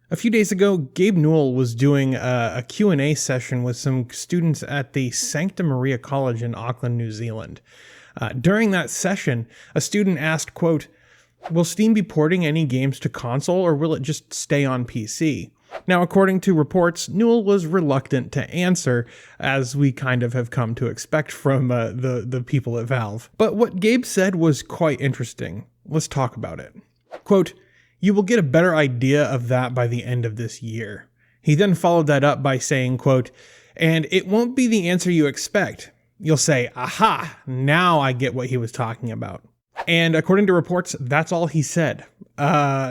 A few days ago, Gabe Newell was doing a Q&A session with some students at the Sancta Maria College in Auckland, New Zealand. During that session, a student asked, quote, "Will Steam be porting any games to console or will it just stay on PC?" Now, according to reports, Newell was reluctant to answer, as we kind of have come to expect from the people at Valve. But what Gabe said was quite interesting. Let's talk about it. Quote, "You will get a better idea of that by the end of this year." He then followed that up by saying, quote, "And it won't be the answer you expect. You'll say, aha, now I get what he was talking about." And according to reports, that's all he said.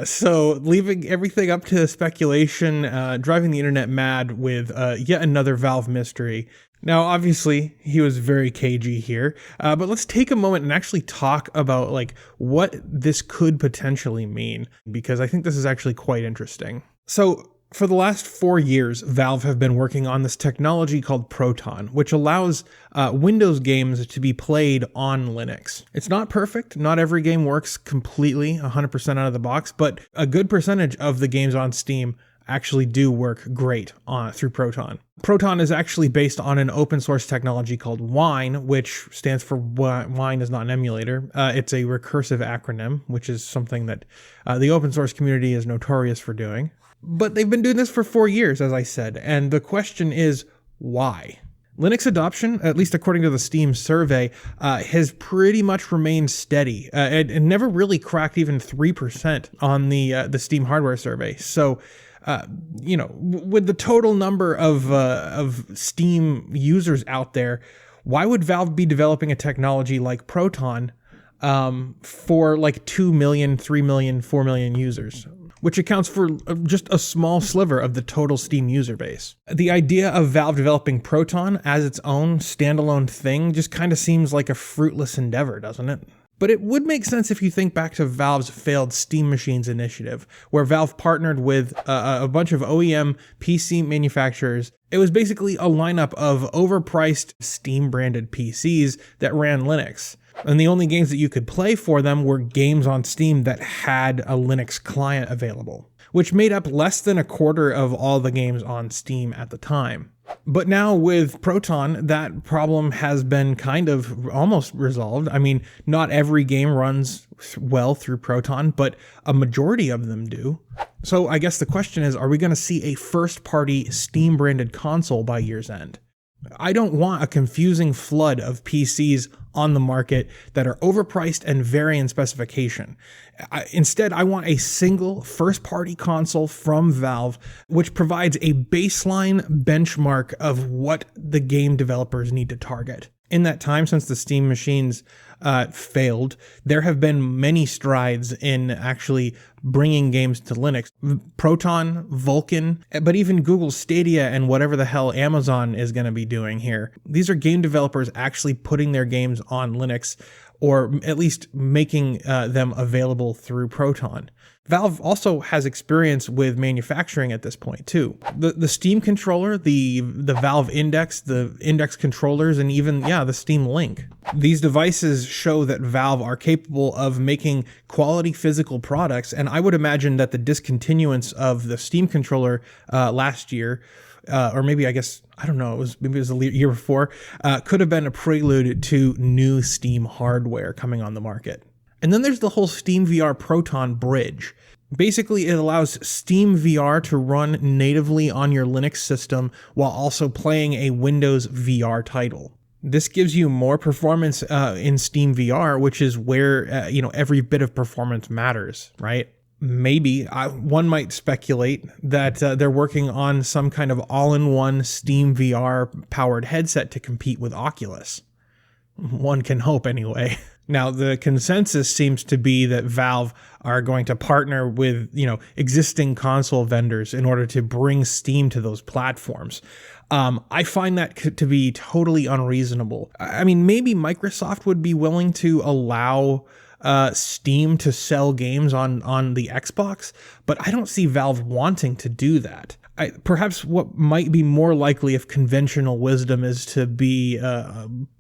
So leaving everything up to speculation, driving the internet mad with yet another Valve mystery. Now, obviously, he was very cagey here, but let's take a moment and actually talk about like what this could potentially mean, because I think this is actually quite interesting. So for the last 4 years, Valve have been working on this technology called Proton, which allows Windows games to be played on Linux. It's not perfect. Not every game works completely 100% out of the box, but a good percentage of the games on Steam actually do work great through Proton. Proton is actually based on an open source technology called Wine, which stands for Wine is not an emulator. It's a recursive acronym, which is something that the open source community is notorious for doing. But they've been doing this for 4 years, as I said, and the question is, why? Linux adoption, at least according to the Steam survey, has pretty much remained steady. It never really cracked even 3% on the Steam hardware survey. So, with the total number of Steam users out there, why would Valve be developing a technology like Proton for like 2 million, 3 million, 4 million users, which accounts for just a small sliver of the total Steam user base? The idea of Valve developing Proton as its own standalone thing just kind of seems like a fruitless endeavor, doesn't it? But it would make sense if you think back to Valve's failed Steam Machines initiative, where Valve partnered with a bunch of OEM PC manufacturers. It was basically a lineup of overpriced Steam-branded PCs that ran Linux. And the only games that you could play for them were games on Steam that had a Linux client available, which made up less than a quarter of all the games on Steam at the time. But now with Proton, that problem has been kind of almost resolved. I mean, not every game runs well through Proton, but a majority of them do. So I guess the question is, are we going to see a first-party Steam-branded console by year's end? I don't want a confusing flood of PCs on the market that are overpriced and vary in specification. Instead, I want a single first-party console from Valve, which provides a baseline benchmark of what the game developers need to target. In that time, since the Steam machines failed, there have been many strides in actually bringing games to Linux. Proton, Vulkan, but even Google Stadia and whatever the hell Amazon is going to be doing here. These are game developers actually putting their games on Linux, or at least making them available through Proton. Valve also has experience with manufacturing at this point too. The Steam controller, the Valve Index, the Index controllers, and even, the Steam Link. These devices show that Valve are capable of making quality physical products, and I would imagine that the discontinuance of the Steam controller last year, or maybe I don't know, maybe it was the year before, could have been a prelude to new Steam hardware coming on the market. And then there's the whole SteamVR Proton bridge. Basically, it allows SteamVR to run natively on your Linux system while also playing a Windows VR title. This gives you more performance in SteamVR, which is where every bit of performance matters, right? Maybe one might speculate that they're working on some kind of all-in-one SteamVR powered headset to compete with Oculus. One can hope anyway. Now, the consensus seems to be that Valve are going to partner with, existing console vendors in order to bring Steam to those platforms. I find that to be totally unreasonable. I mean, maybe Microsoft would be willing to allow Steam to sell games on the Xbox, but I don't see Valve wanting to do that. Perhaps what might be more likely, if conventional wisdom is to be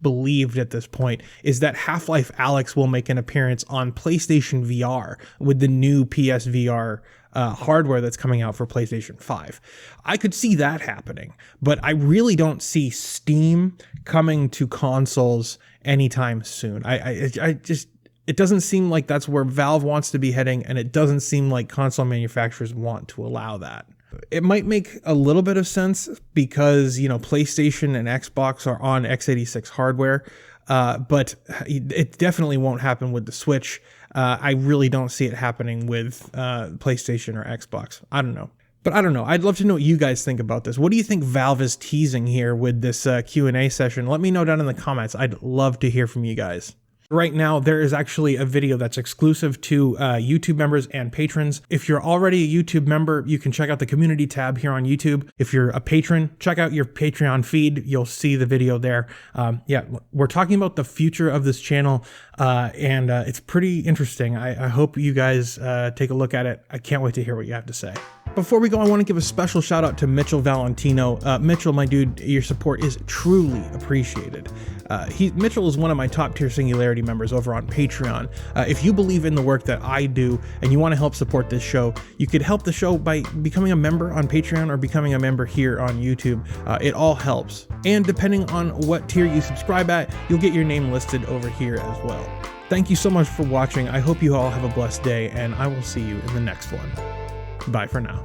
believed at this point, is that Half-Life Alyx will make an appearance on PlayStation VR with the new PSVR hardware that's coming out for PlayStation 5. I could see that happening, but I really don't see Steam coming to consoles anytime soon. It doesn't seem like that's where Valve wants to be heading, and it doesn't seem like console manufacturers want to allow that. It might make a little bit of sense because, you know, PlayStation and Xbox are on x86 hardware, but it definitely won't happen with the Switch. I really don't see it happening with PlayStation or Xbox. I don't know. But I don't know. I'd love to know what you guys think about this. What do you think Valve is teasing here with this Q&A session? Let me know down in the comments. I'd love to hear from you guys. Right now, there is actually a video that's exclusive to YouTube members and patrons. If you're already a YouTube member, you can check out the community tab here on YouTube. If you're a patron, check out your Patreon feed. You'll see the video there. Yeah, we're talking about the future of this channel, and it's pretty interesting. I hope you guys take a look at it. I can't wait to hear what you have to say. Before we go, I want to give a special shout out to Mitchell Valentino. Mitchell, my dude, your support is truly appreciated. Mitchell is one of my top tier Singularity members over on Patreon. If you believe in the work that I do and you want to help support this show, you could help the show by becoming a member on Patreon or becoming a member here on YouTube. It all helps. And depending on what tier you subscribe at, you'll get your name listed over here as well. Thank you so much for watching. I hope you all have a blessed day, and I will see you in the next one. Bye for now.